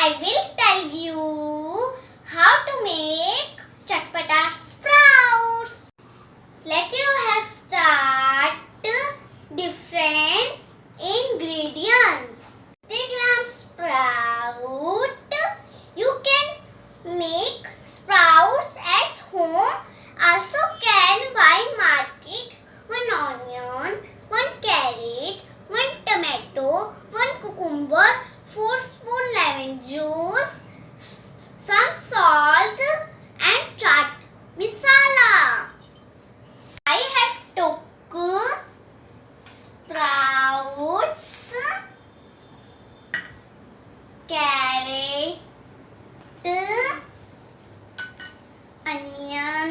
I will tell you how to make chatpata sprouts. Let you have start different ingredients. 50 gram sprout. You can make sprouts at home. Also can buy market 1 onion, 1 carrot, 1 tomato, 1 cucumber, 4 spoon lemon juice, some salt and chaat masala. I have took sprouts, carrot, onion,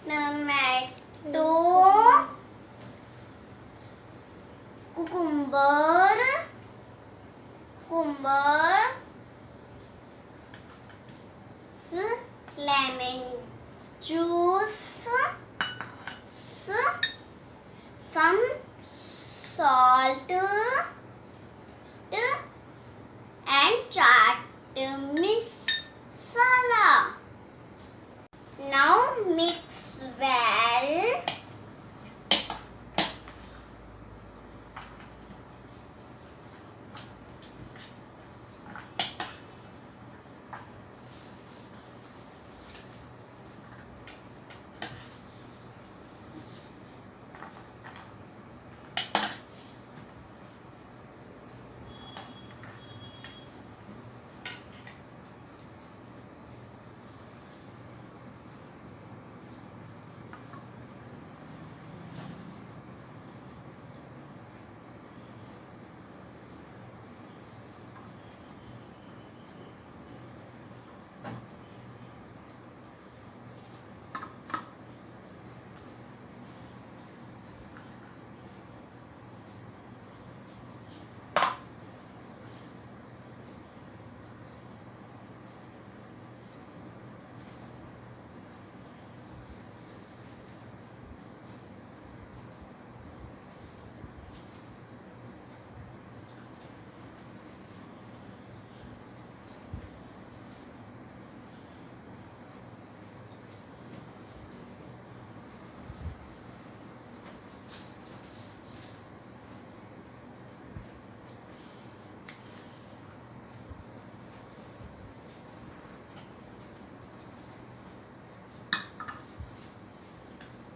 tomato, cucumber, lemon juice, some salt and chaat masala. Now mix well.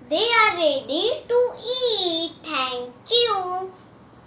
They are ready to eat.